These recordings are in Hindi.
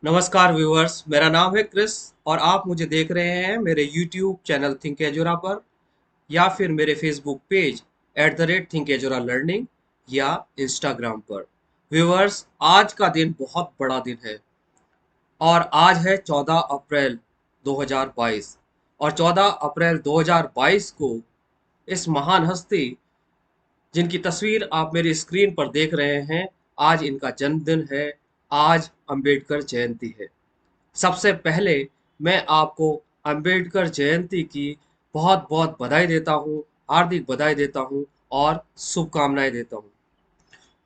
नमस्कार व्यूअर्स, मेरा नाम है क्रिस और आप मुझे देख रहे हैं मेरे यूट्यूब चैनल थिंक एजुरा पर या फिर मेरे फेसबुक पेज @थिंक एजुरा लर्निंग या इंस्टाग्राम पर। व्यूअर्स, आज का दिन बहुत बड़ा दिन है और आज है 14 अप्रैल 2022 और 14 अप्रैल 2022 को इस महान हस्ती जिनकी तस्वीर आप मेरी स्क्रीन पर देख रहे हैं, आज इनका जन्मदिन है। आज अंबेडकर जयंती है। सबसे पहले मैं आपको अंबेडकर जयंती की बहुत बहुत बधाई देता हूँ, हार्दिक बधाई देता हूँ और शुभकामनाएं देता हूँ।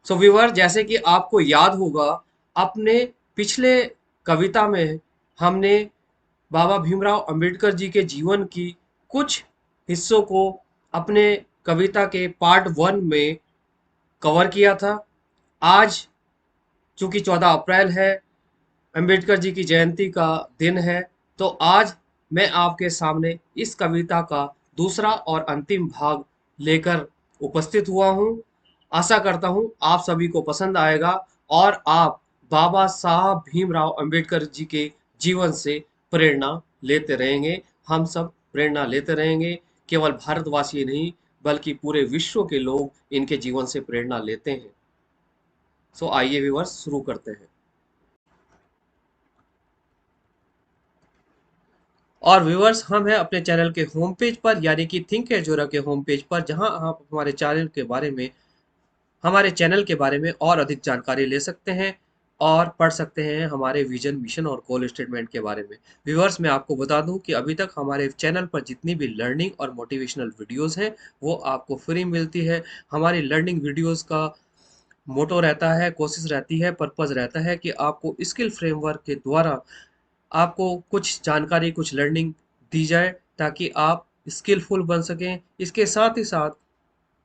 सो व्यूअर, जैसे कि आपको याद होगा, अपने पिछले कविता में हमने बाबा भीमराव अंबेडकर जी के जीवन की कुछ हिस्सों को अपने कविता के पार्ट 1 में कवर किया था। आज चूंकि 14 अप्रैल है, अंबेडकर जी की जयंती का दिन है, तो आज मैं आपके सामने इस कविता का दूसरा और अंतिम भाग लेकर उपस्थित हुआ हूँ। आशा करता हूँ आप सभी को पसंद आएगा और आप बाबा साहब भीमराव अंबेडकर जी के जीवन से प्रेरणा लेते रहेंगे। हम सब प्रेरणा लेते रहेंगे। केवल भारतवासी नहीं, बल्कि पूरे विश्व के लोग इनके जीवन से प्रेरणा लेते हैं। सो आइए व्यूअर्स, शुरू करते हैं। और व्यूअर्स, हम हैं अपने चैनल के होम पेज पर, यानी कि थिंक एजोरा के होम पेज पर, जहां आप हमारे चैनल के बारे में और अधिक जानकारी ले सकते हैं और पढ़ सकते हैं हमारे विजन, मिशन और गोल स्टेटमेंट के बारे में। व्यूअर्स, मैं आपको बता दूं कि अभी तक हमारे चैनल पर जितनी भी लर्निंग और मोटिवेशनल वीडियोस हैं, वो आपको फ्री मिलती है। हमारी लर्निंग वीडियोस का मोटो रहता है, कोशिश रहती है, पर्पस रहता है कि आपको स्किल फ्रेमवर्क के द्वारा आपको कुछ जानकारी, कुछ लर्निंग दी जाए ताकि आप स्किलफुल बन सकें। इसके साथ ही साथ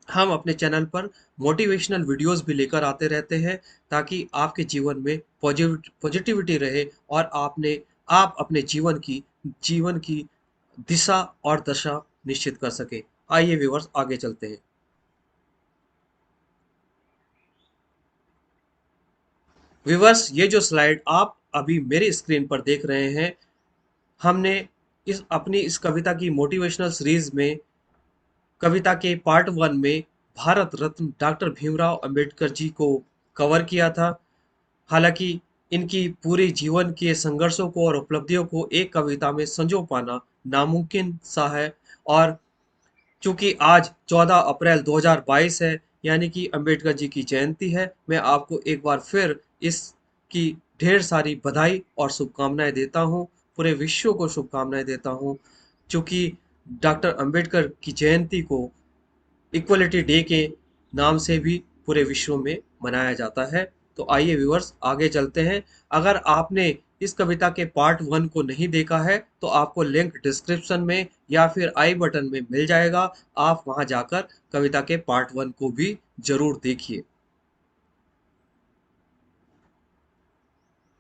हम अपने चैनल पर मोटिवेशनल वीडियोस भी लेकर आते रहते हैं ताकि आपके जीवन में पॉजिटिविटी रहे और आप अपने जीवन की दिशा और दशा निश्चित कर सके। आइए व्यूअर्स, आगे चलते हैं। व्यूअर्स, ये जो स्लाइड आप अभी मेरी स्क्रीन पर देख रहे हैं, हमने इस कविता की मोटिवेशनल सीरीज में कविता के पार्ट 1 में भारत रत्न डॉक्टर भीमराव अंबेडकर जी को कवर किया था। हालांकि इनकी पूरी जीवन के संघर्षों को और उपलब्धियों को एक कविता में संजो पाना नामुमकिन सा है। और चूंकि आज 14 अप्रैल 2022 है, यानी कि अंबेडकर जी की जयंती है, मैं आपको एक बार फिर इसकी ढेर सारी बधाई और शुभकामनाएं देता हूं। पूरे विश्व को शुभकामनाएं देता हूं, क्योंकि डॉक्टर अंबेडकर की जयंती को इक्वलिटी डे के नाम से भी पूरे विश्व में मनाया जाता है। तो आइए व्यूअर्स, आगे चलते हैं। अगर आपने इस कविता के पार्ट 1 को नहीं देखा है तो आपको लिंक डिस्क्रिप्शन में या फिर आई बटन में मिल जाएगा। आप वहां जाकर कविता के पार्ट 1 को भी जरूर देखिए।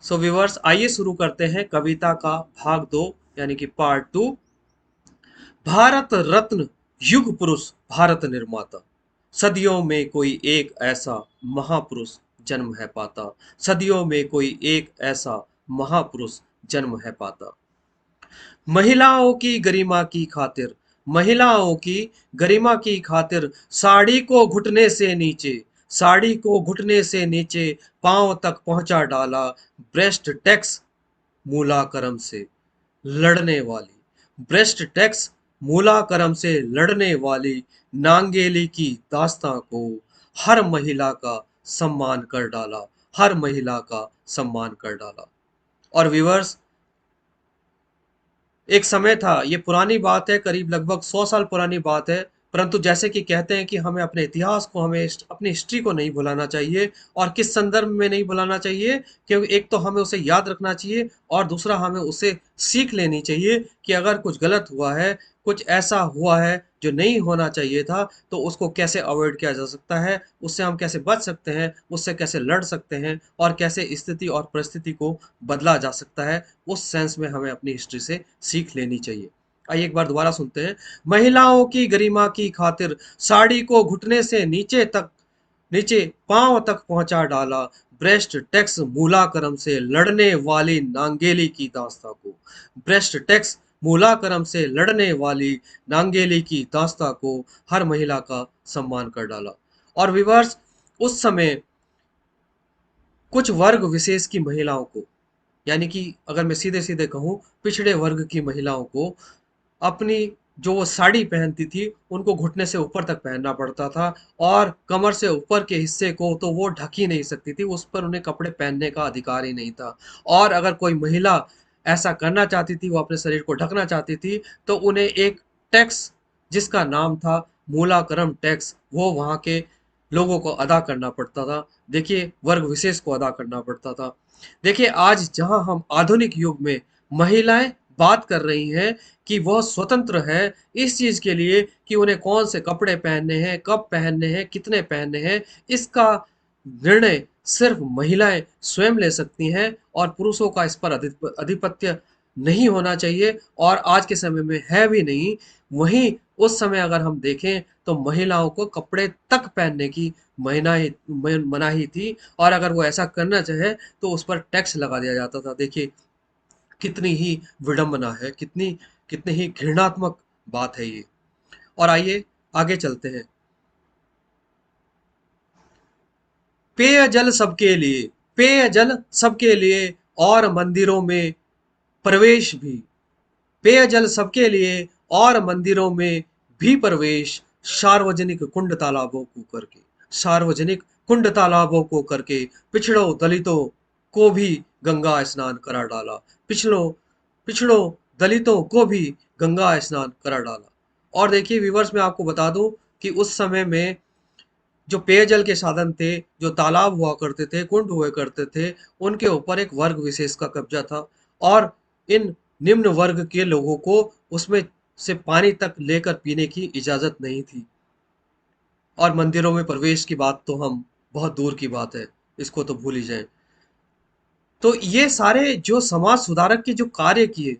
सो व्यूअर्स, आइए शुरू करते हैं कविता का भाग 2, यानी कि पार्ट 2। भारत रत्न युग पुरुष भारत निर्माता, सदियों में कोई एक ऐसा महापुरुष जन्म है पाता, सदियों में कोई एक ऐसा महापुरुष जन्म है पाता। महिलाओं की गरिमा की खातिर, महिलाओं की गरिमा की खातिर साड़ी को घुटने से नीचे, साड़ी को घुटने से नीचे पांव तक पहुंचा डाला, ब्रेस्ट टैक्स मूलाकरम से लड़ने वाली, ब्रेस्ट टैक्स मूलाकरम से लड़ने वाली नांगेली की दास्तां को हर महिला का सम्मान कर डाला, हर महिला का सम्मान कर डाला। और व्यूअर्स, एक समय था, ये पुरानी बात है, करीब लगभग 100 साल पुरानी बात है, परंतु जैसे कि कहते हैं कि हमें अपने इतिहास को, हमें अपनी हिस्ट्री को नहीं भुलाना चाहिए। और किस संदर्भ में नहीं भुलाना चाहिए? क्योंकि एक तो हमें उसे याद रखना चाहिए और दूसरा हमें उसे सीख लेनी चाहिए कि अगर कुछ गलत हुआ है, कुछ ऐसा हुआ है जो नहीं होना चाहिए था, तो उसको कैसे अवॉइड किया जा सकता है, उससे हम कैसे बच सकते हैं, उससे कैसे लड़ सकते हैं और कैसे स्थिति और परिस्थिति को बदला जा सकता है। उस सेंस में हमें अपनी हिस्ट्री से सीख लेनी चाहिए। आइए एक बार दोबारा सुनते हैं। महिलाओं की गरिमा की खातिर साड़ी को घुटने से नीचे पांव तक पहुंचा डाला, भ्रष्ट टैक्स मूलाक्रम से लड़ने वाली नांगेली की दास्ता को, भ्रष्ट टैक्स मूलाक्रम से लड़ने वाली नांगेली की दास्ता को हर महिला का सम्मान कर डाला। और विवर्स, उस समय कुछ वर्ग विशेष की महिलाओं को, यानी कि अगर मैं सीधे सीधे कहूं, पिछड़े वर्ग की महिलाओं को अपनी जो वो साड़ी पहनती थी उनको घुटने से ऊपर तक पहनना पड़ता था, और कमर से ऊपर के हिस्से को तो वो ढक ही नहीं सकती थी, उस पर उन्हें कपड़े पहनने का अधिकार ही नहीं था। और अगर कोई महिला ऐसा करना चाहती थी, वो अपने शरीर को ढकना चाहती थी, तो उन्हें एक टैक्स जिसका नाम था मूलाक्रम टैक्स, वो वहां के लोगों को अदा करना पड़ता था। देखिए, वर्ग विशेष को अदा करना पड़ता था। देखिए, आज जहां हम आधुनिक युग में महिलाएं बात कर रही हैं कि वह स्वतंत्र है इस चीज के लिए कि उन्हें कौन से कपड़े पहनने हैं, कब पहनने हैं, कितने पहनने हैं, इसका निर्णय सिर्फ महिलाएं स्वयं ले सकती हैं, और पुरुषों का इस पर अधिपत्य नहीं होना चाहिए, और आज के समय में है भी नहीं। वहीं उस समय अगर हम देखें तो महिलाओं को कपड़े तक पहनने की मनाही थी, और अगर वो ऐसा करना चाहे तो उस पर टैक्स लगा दिया जाता था। देखिए, कितनी ही विडंबना है, कितनी कितनी ही घृणात्मक बात है ये। और आइए आगे चलते हैं। पेयजल सबके लिए, पेयजल सबके लिए और मंदिरों में प्रवेश भी, पेयजल सबके लिए और मंदिरों में भी प्रवेश, सार्वजनिक कुंड तालाबों को करके, सार्वजनिक कुंड तालाबों को करके पिछड़ों दलितों को भी गंगा स्नान करा डाला, पिछड़ों पिछड़ों दलितों को भी गंगा स्नान करा डाला। और देखिए विवर्स, मैं आपको बता दूं कि उस समय में जो पेयजल के साधन थे, जो तालाब हुआ करते थे, कुंड हुआ करते थे, उनके ऊपर एक वर्ग विशेष का कब्जा था, और इन निम्न वर्ग के लोगों को उसमें से पानी तक लेकर पीने की इजाजत नहीं थी। और मंदिरों में प्रवेश की बात तो हम बहुत दूर की बात है, इसको तो भूल ही जाए। तो ये सारे जो समाज सुधारक के जो कार्य किए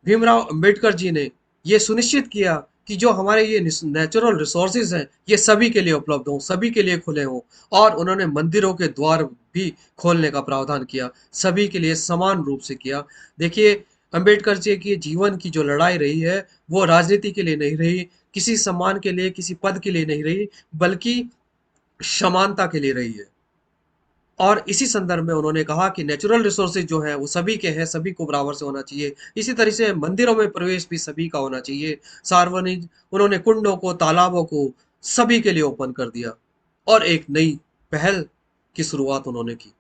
भीमराव अंबेडकर जी ने, ये सुनिश्चित किया कि जो हमारे ये नेचुरल रिसोर्सेज हैं ये सभी के लिए उपलब्ध हों, सभी के लिए खुले हों। और उन्होंने मंदिरों के द्वार भी खोलने का प्रावधान किया, सभी के लिए समान रूप से किया। देखिए, अंबेडकर जी की जीवन की जो लड़ाई रही है वो राजनीति के लिए नहीं रही, किसी सम्मान के लिए, किसी पद के लिए नहीं रही, बल्कि समानता के लिए रही है। और इसी संदर्भ में उन्होंने कहा कि नेचुरल रिसोर्सेज जो है वो सभी के हैं, सभी को बराबर से होना चाहिए। इसी तरह से मंदिरों में प्रवेश भी सभी का होना चाहिए। सार्वजनिक उन्होंने कुंडों को, तालाबों को सभी के लिए ओपन कर दिया, और एक नई पहल की शुरुआत उन्होंने की।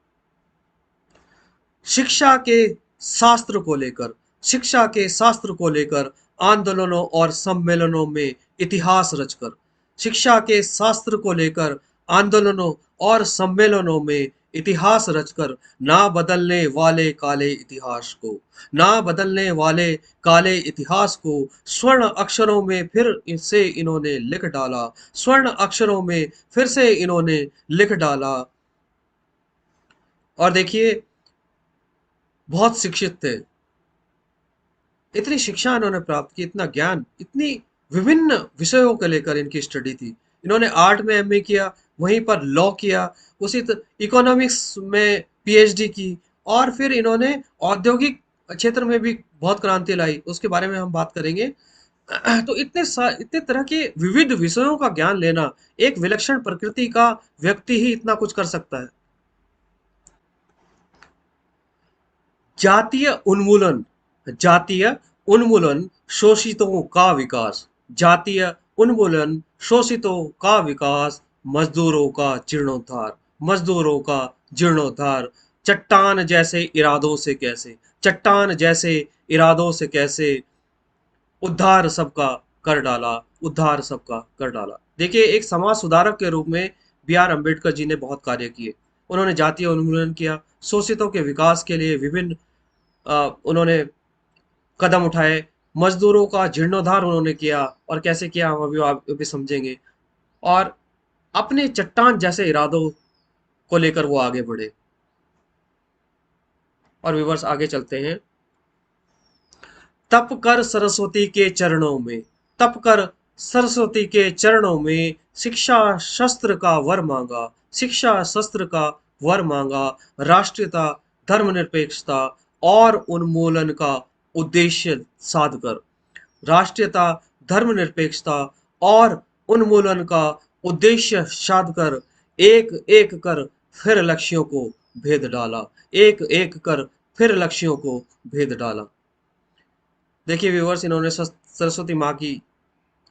शिक्षा के शास्त्र को लेकर, शिक्षा के शास्त्र को लेकर आंदोलनों और सम्मेलनों में इतिहास रचकर, शिक्षा के शास्त्र को लेकर आंदोलनों और सम्मेलनों में इतिहास रचकर, ना बदलने वाले काले इतिहास को, ना बदलने वाले काले इतिहास को स्वर्ण अक्षरों में फिर से इन्होंने लिख डाला, स्वर्ण अक्षरों में फिर से इन्होंने लिख डाला। और देखिए, बहुत शिक्षित थे, इतनी शिक्षा इन्होंने प्राप्त की, इतना ज्ञान, इतनी विभिन्न विषयों को लेकर इनकी स्टडी थी। इन्होंने आर्ट में एमए किया, वहीं पर लॉ किया, इकोनॉमिक्स में पीएचडी की, और फिर इन्होंने औद्योगिक क्षेत्र में भी बहुत क्रांति लाई, उसके बारे में हम बात करेंगे। तो इतने तरह के विविध विषयों का ज्ञान लेना, एक विलक्षण प्रकृति का व्यक्ति ही इतना कुछ कर सकता है। जातीय उन्मूलन, जातीय उन्मूलन, शोषितों का विकास, जातीय उन्मूलन, शोषितों का विकास, मजदूरों का जीर्णोद्धार, मजदूरों का जीर्णोद्धार, चट्टान जैसे इरादों से कैसे, चट्टान जैसे इरादों से कैसे उद्धार सबका कर डाला, उद्धार सबका कर डाला। देखिए, एक समाज सुधारक के रूप में बी आर अम्बेडकर जी ने बहुत कार्य किए। उन्होंने जातीय उन्मूलन किया, शोषितों के विकास के लिए विभिन्न उन्होंने कदम उठाए, मजदूरों का जीर्णोद्धार उन्होंने किया, और कैसे किया हम अभी आप अभी समझेंगे। और अपने चट्टान जैसे इरादों को लेकर वो आगे बढ़े। और विवर्स, आगे चलते हैं। तप कर सरस्वती के चरणों में, तप कर सरस्वती के चरणों में शिक्षा शस्त्र का वर मांगा, शिक्षा शस्त्र का वर मांगा, राष्ट्रीयता, धर्मनिरपेक्षता और उन्मूलन का उद्देश्य साध कर। राष्ट्रीयता, धर्मनिरपेक्षता और उन्मूलन का उद्देश्य साध कर एक एक कर फिर लक्ष्यों को भेद डाला। एक एक कर फिर लक्ष्यों को भेद डाला। देखिए व्यूअर्स, इन्होंने सरस्वती माँ की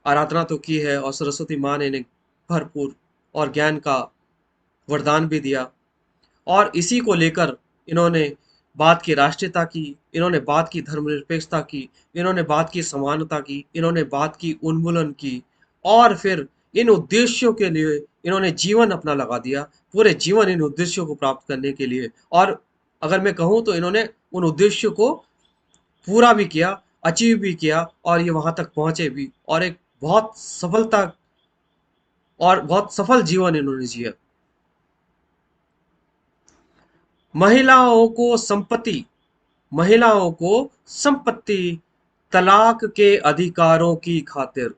आराधना तो की है और सरस्वती माँ ने इन्हें भरपूर और ज्ञान का वरदान भी दिया। और इसी को लेकर इन्होंने बात की राष्ट्रीयता की, इन्होंने बात की धर्मनिरपेक्षता की, इन्होंने बात की समानता की, इन्होंने बात की उन्मूलन की। और फिर इन उद्देश्यों के लिए इन्होंने जीवन अपना लगा दिया, पूरे जीवन इन उद्देश्यों को प्राप्त करने के लिए। और अगर मैं कहूँ तो इन्होंने उन उद्देश्यों को पूरा भी किया, अचीव भी किया और ये वहां तक पहुंचे भी, और एक बहुत सफलता और बहुत सफल जीवन इन्होंने जिया। महिलाओं को संपत्ति महिलाओं को संपत्ति, तलाक के अधिकारों की खातिर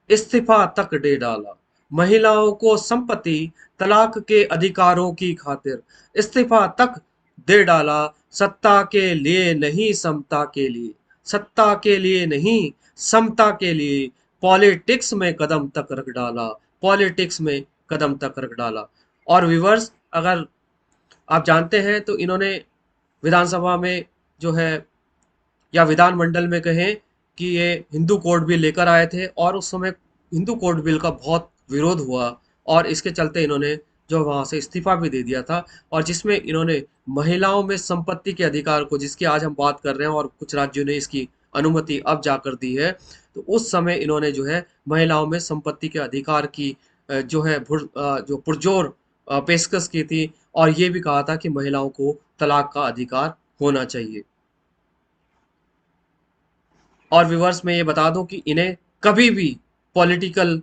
इस्तीफा तक दे डाला। महिलाओं को संपत्ति, तलाक के अधिकारों की खातिर इस्तीफा तक दे डाला। सत्ता के लिए नहीं, समता के लिए। सत्ता के लिए नहीं, समता के लिए पॉलिटिक्स में कदम तक रख डाला। पॉलिटिक्स में कदम तक रख डाला। और विवर्स, अगर आप जानते हैं तो इन्होंने विधानसभा में जो है, या विधानमंडल में कहें, कि ये हिंदू कोड बिल लेकर आए थे और उस समय हिंदू कोड बिल का बहुत विरोध हुआ और इसके चलते इन्होंने जो वहां से इस्तीफा भी दे दिया था। और जिसमें इन्होंने महिलाओं में संपत्ति के अधिकार को, जिसकी आज हम बात कर रहे हैं और कुछ राज्यों ने इसकी अनुमति अब जाकर दी है, तो उस समय इन्होंने जो है महिलाओं में संपत्ति के अधिकार की जो है जो पुरजोर पेशकश की थी। और ये भी कहा था कि महिलाओं को तलाक का अधिकार होना चाहिए। और विवर्स में ये बता दूं कि इन्हें कभी भी पॉलिटिकल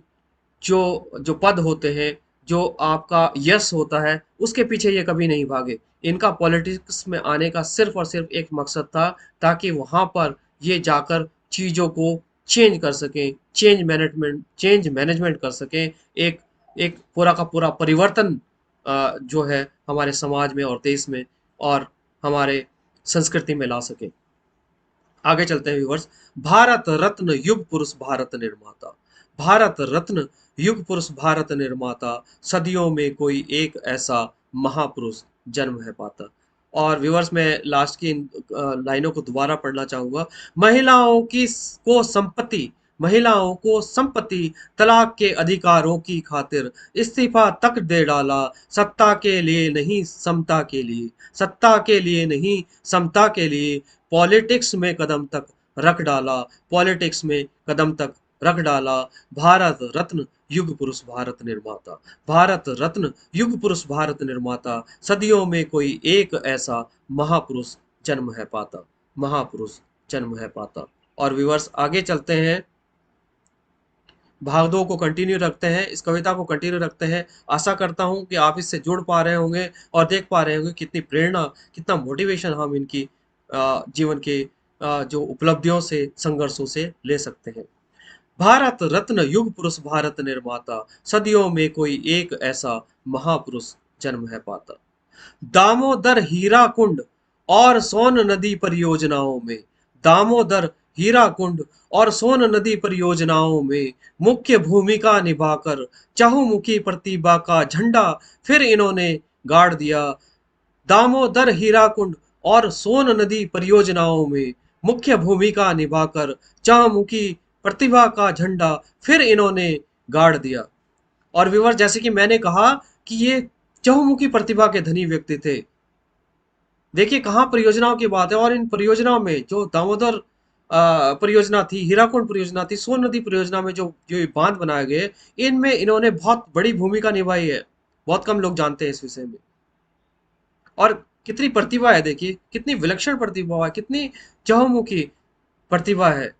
जो जो पद होते हैं, जो आपका यश होता है, उसके पीछे ये कभी नहीं भागे। इनका पॉलिटिक्स में आने का सिर्फ और सिर्फ एक मकसद था, ताकि वहां पर ये जाकर चीजों को चेंज कर सकें, चेंज मैनेजमेंट कर सकें, एक एक पूरा का पूरा परिवर्तन जो है हमारे समाज में और देश में और हमारे संस्कृति में ला सके। आगे चलते हैं व्यूवर्स। भारत रत्न युग पुरुष भारत निर्माता। भारत रत्न युग पुरुष भारत निर्माता, सदियों में कोई एक ऐसा महापुरुष जन्म है पाता। और व्यूवर्स, मैं लास्ट की इन लाइनों को दोबारा पढ़ना चाहूंगा। महिलाओं की को संपत्ति महिलाओं को संपत्ति, तलाक के अधिकारों की खातिर इस्तीफा तक दे डाला। सत्ता के लिए नहीं, समता के लिए। सत्ता के लिए नहीं, समता के लिए पॉलिटिक्स में कदम तक रख डाला। पॉलिटिक्स में कदम तक रख डाला। भारत रत्न युग पुरुष भारत निर्माता। भारत रत्न युग पुरुष भारत निर्माता, सदियों में कोई एक ऐसा महापुरुष जन्म है पाता। महापुरुष जन्म है पाता। और व्यूअर्स, आगे चलते हैं, भाग दो को कंटिन्यू रखते हैं, इस कविता को कंटिन्यू रखते हैं। आशा करता हूं कि आप इससे जुड़ पा रहे होंगे और देख पा रहे होंगे कितनी प्रेरणा, कितना मोटिवेशन हम इनकी जीवन के जो उपलब्धियों से, संघर्षों से ले सकते हैं। भारत रत्न युग पुरुष भारत निर्माता, सदियों में कोई एक ऐसा महापुरुष जन्म है पाता। दामोदर हीराकुंड और सोन नदी परियोजनाओं में, दामोदर हीराकुंड और सोन नदी परियोजनाओं में मुख्य भूमिका निभाकर चहुमुखी प्रतिभा का झंडा फिर इन्होंने गाड़ दिया। दामोदर हीराकुंड और सोन नदी परियोजनाओं में मुख्य भूमिका निभाकर चहुमुखी प्रतिभा का झंडा फिर इन्होंने गाड़ दिया। और विवर, जैसे कि मैंने कहा कि ये चहुमुखी प्रतिभा के धनी व्यक्ति थे। देखिए कहाँ परियोजनाओं की बात है, और इन परियोजनाओं में जो दामोदर परियोजना थी, हीराकुंड परियोजना थी, सोन नदी परियोजना में जो जो ये बांध बनाए गए, इनमें इन्होंने बहुत बड़ी भूमिका निभाई है। बहुत कम लोग जानते हैं इस विषय में। और कितनी प्रतिभा है, देखिए कितनी विलक्षण प्रतिभा है, कितनी चहुमुखी प्रतिभा है,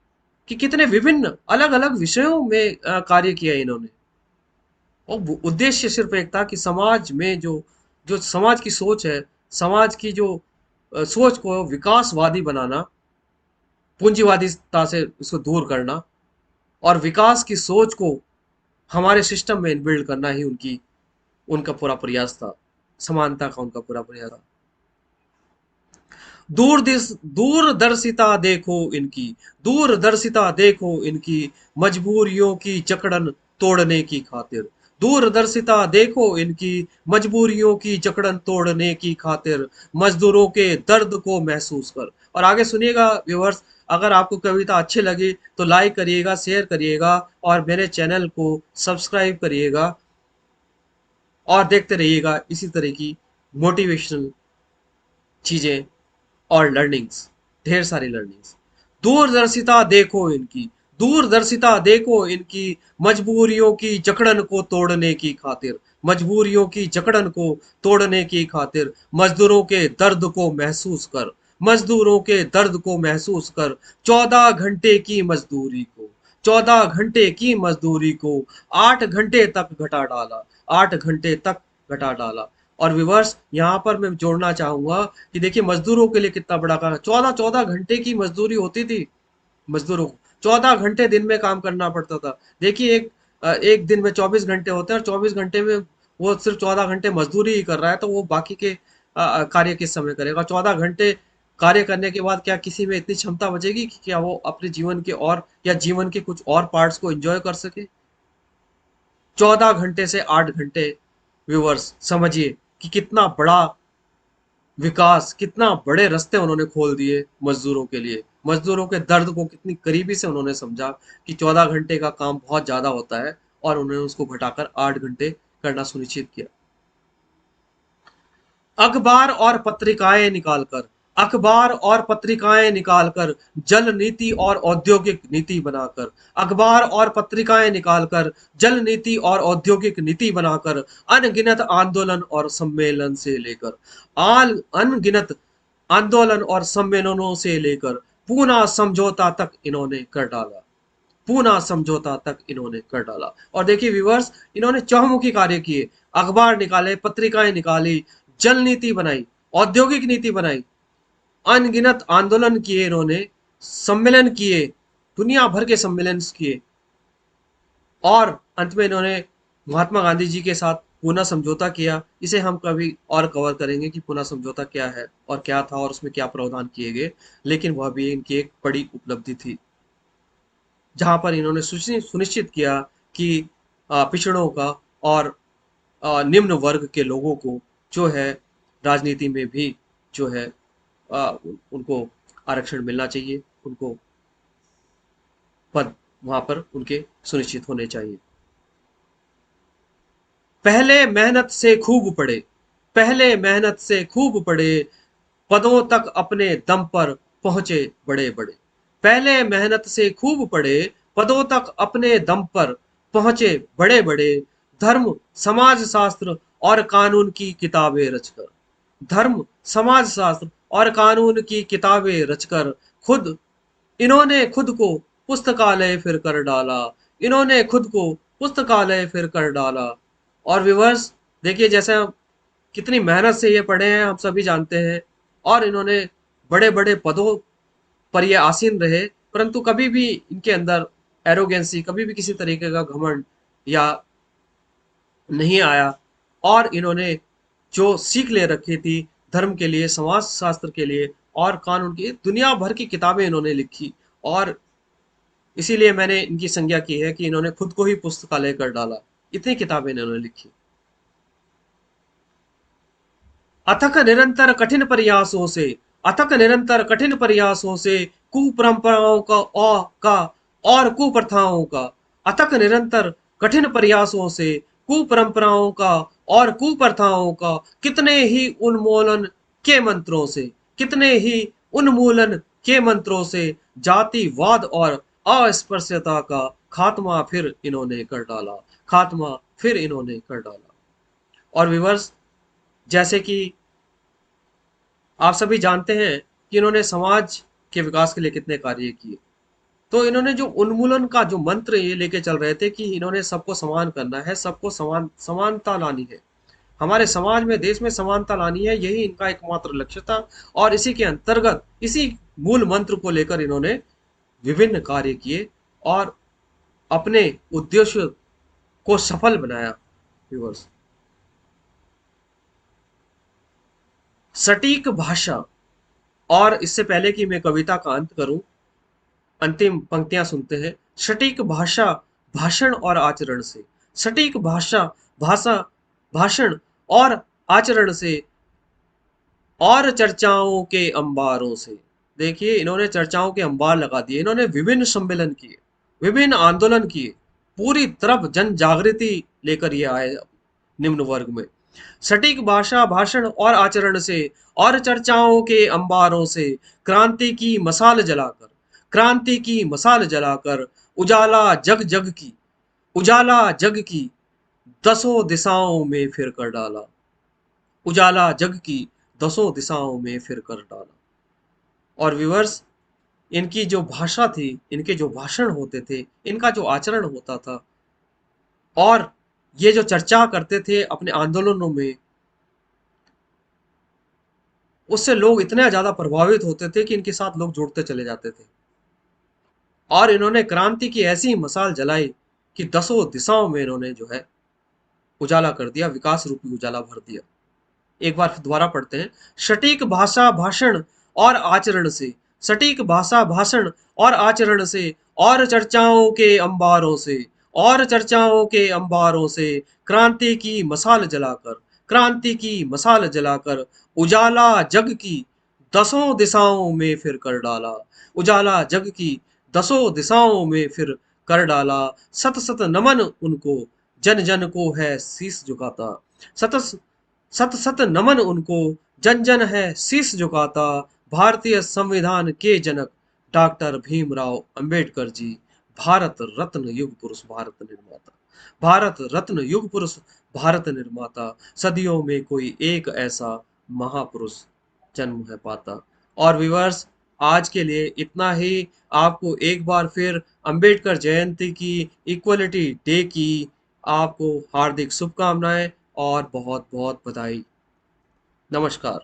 कि कितने विभिन्न अलग अलग विषयों में कार्य किया है इन्होंने। और उद्देश्य सिर्फ एक था कि समाज में जो जो समाज की सोच है, समाज की जो सोच को विकासवादी बनाना, पूंजीवादिता से उसको दूर करना और विकास की सोच को हमारे सिस्टम में इनबिल्ड करना ही उनकी उनका पूरा प्रयास था। समानता का उनका पूरा प्रयास था। दूरदर्शिता देखो इनकी, दूरदर्शिता देखो इनकी, मजबूरियों की जकड़न तोड़ने की खातिर। दूरदर्शिता देखो इनकी, मजबूरियों की जकड़न तोड़ने की खातिर, मजदूरों के दर्द को महसूस कर। और आगे सुनिएगा व्यूअर्स, अगर आपको कविता अच्छी लगी तो लाइक करिएगा, शेयर करिएगा और मेरे चैनल को सब्सक्राइब करिएगा और देखते रहिएगा इसी तरह की मोटिवेशनल चीजें और लर्निंग्स, ढेर सारी लर्निंग्स। दूरदर्शिता देखो इनकी, दूरदर्शिता देखो इनकी, मजबूरियों की जकड़न को तोड़ने की खातिर, मजबूरियों की जकड़न को तोड़ने की खातिर, मजदूरों के दर्द को महसूस कर, मजदूरों के दर्द को महसूस कर, 14 घंटे की मजदूरी को, 14 घंटे की मजदूरी को 8 घंटे तक घटा डाला, 8 घंटे तक घटा डाला। और विवर्स यहाँ पर मैं जोड़ना चाहूंगा कि देखिए मजदूरों के लिए कितना बड़ा काम, 14 14 घंटे की मजदूरी होती थी मजदूरों को, 14 घंटे दिन में काम करना पड़ता था। देखिए एक दिन में 24 घंटे होते हैं और 24 घंटे में वो सिर्फ 14 घंटे मजदूरी ही कर रहा है, तो वो बाकी के कार्य किस समय करेगा? 14 घंटे कार्य करने के बाद क्या किसी में इतनी क्षमता बचेगी कि क्या वो अपने जीवन के और या जीवन के कुछ और पार्ट्स को एंजॉय कर सके? 14 घंटे से 8 घंटे, व्यूवर्स समझिए कि कितना बड़ा विकास, कितना बड़े रास्ते उन्होंने खोल दिए मजदूरों के लिए। मजदूरों के दर्द को कितनी करीबी से उन्होंने समझा कि 14 घंटे का काम बहुत ज्यादा होता है और उन्होंने उसको घटाकर 8 घंटे करना सुनिश्चित किया। अखबार और पत्रिकाएं निकालकर, अखबार और पत्रिकाएं निकालकर, जल नीति और औद्योगिक नीति बनाकर, अखबार और पत्रिकाएं निकालकर, जल नीति और औद्योगिक नीति बनाकर, अनगिनत आंदोलन और सम्मेलन से लेकर, आल अनगिनत आंदोलन और सम्मेलनों से लेकर पूना समझौता तक इन्होंने कर डाला, पूना समझौता तक इन्होंने कर डाला। और देखिए व्यूवर्स, इन्होंने चहुमुखी कार्य किए, अखबार निकाले, पत्रिकाएं निकाली, जल नीति बनाई, औद्योगिक नीति बनाई, अनगिनत आंदोलन किए इन्होंने, सम्मेलन किए, दुनिया भर के सम्मेलन किए और अंत में इन्होंने महात्मा गांधी जी के साथ पूना समझौता किया। इसे हम कभी और कवर करेंगे कि पूना समझौता क्या है और क्या था और उसमें क्या प्रावधान किए गए, लेकिन वह भी इनकी एक बड़ी उपलब्धि थी, जहां पर इन्होंने सुनिश्चित किया कि पिछड़ों का और निम्न वर्ग के लोगों को जो है राजनीति में भी जो है उनको आरक्षण मिलना चाहिए, उनको पद वहां पर उनके सुनिश्चित होने चाहिए। पहले मेहनत से खूब पढ़े, पहले मेहनत से खूब पढ़े, पदों तक अपने दम पर पहुंचे बड़े बड़े। पहले मेहनत से खूब पढ़े, पदों तक अपने दम पर पहुंचे बड़े बड़े, धर्म समाज शास्त्र और कानून की किताबें रचकर, धर्म समाज शास्त्र और कानून की किताबें रचकर, खुद इन्होंने खुद को पुस्तकालय फिर कर डाला, इन्होंने खुद को पुस्तकालय फिर कर डाला। और विवर्स देखिए, जैसे हम कितनी मेहनत से ये पढ़े हैं हम सभी जानते हैं, और इन्होंने बड़े बड़े पदों पर ये आसीन रहे, परंतु कभी भी इनके अंदर एरोगेंसी, कभी भी किसी तरीके का घमंड या नहीं आया। और इन्होंने जो सीख ले रखी थी धर्म के लिए, समाज शास्त्र के लिए और कानून की, दुनिया भर की किताबें इन्होंने लिखी। और इसीलिए मैंने इनकी संज्ञा की है कि इन्होंने खुद को ही पुस्तकालय कर डाला, इतनी किताबें इन्होंने लिखी। अथक निरंतर कठिन प्रयासों से, अथक निरंतर कठिन प्रयासों से, कुपरंपराओं का और कुप्रथाओं का, अथक निरंतर कठिन प्रयासों से, कुपरंपराओं का और कुप्रथाओं का, कितने ही उन्मूलन के मंत्रों से, कितने ही उन्मूलन के मंत्रों से, जातिवाद और अस्पृश्यता का खात्मा फिर इन्होंने कर डाला, खात्मा फिर इन्होंने कर डाला। और विवर्स, जैसे कि आप सभी जानते हैं कि इन्होंने समाज के विकास के लिए कितने कार्य किए। तो इन्होंने जो उन्मूलन का जो मंत्र ये लेके चल रहे थे कि इन्होंने सबको समान करना है, सबको समानता लानी है, हमारे समाज में, देश में समानता लानी है, यही इनका एकमात्र लक्ष्य था। और इसी के अंतर्गत, इसी मूल मंत्र को लेकर इन्होंने विभिन्न कार्य किए और अपने उद्देश्य को सफल बनाया। व्यूअर्स, सटीक भाषा। और इससे पहले कि मैं कविता का अंत करूं, अंतिम पंक्तियां सुनते हैं। सटीक भाषा भाषण और आचरण से। सटीक भाषा भाषा भाषण और आचरण से और चर्चाओं के अंबारों से। देखिए, इन्होंने चर्चाओं के अंबार लगा दिए, इन्होंने विभिन्न सम्मेलन किए, विभिन्न आंदोलन किए, पूरी तरफ जन जागृति लेकर ये आए निम्न वर्ग में। सटीक भाषा भाषण और आचरण से और चर्चाओं के अंबारों से क्रांति की मसाल जलाकर, क्रांति की मसाल जलाकर उजाला जग जग की, उजाला जग की दसों दिशाओं में फिर कर डाला, उजाला जग की दसों दिशाओं में फिर कर डाला। और व्यूअर्स, इनकी जो भाषा थी, इनके जो भाषण होते थे, इनका जो आचरण होता था, और ये जो चर्चा करते थे अपने आंदोलनों में, उससे लोग इतने ज्यादा प्रभावित होते थे कि इनके साथ लोग जुड़ते चले जाते थे। और इन्होंने क्रांति की ऐसी मसाल जलाई कि दसों दिशाओं में इन्होंने जो है उजाला कर दिया, विकास रूपी उजाला भर दिया। एक बार फिर दोबारा पढ़ते हैं। सटीक भाषा भाषण और आचरण से, सटीक भाषा भाषण और आचरण से और चर्चाओं के अंबारों से, और चर्चाओं के अंबारों से क्रांति की मसाल जलाकर, क्रांति की मसाल जलाकर उजाला जग की दसों दिशाओं में फिर कर डाला, उजाला जग की दसों दिशाओं में फिर कर डाला। सत सत नमन उनको, जन जन को है शीस झुकाता। सत सत सत नमन उनको, जन जन है शीस झुकाता। भारतीय संविधान के जनक डॉक्टर भीमराव अंबेडकर जी, भारत रत्न युग पुरुष, भारत निर्माता, भारत रत्न युग पुरुष, भारत निर्माता। सदियों में कोई एक ऐसा महापुरुष जन्म है पाता। और विवर्स, आज के लिए इतना ही। आपको एक बार फिर अंबेडकर जयंती की, इक्वलिटी डे की आपको हार्दिक शुभकामनाएं और बहुत बहुत बधाई। नमस्कार।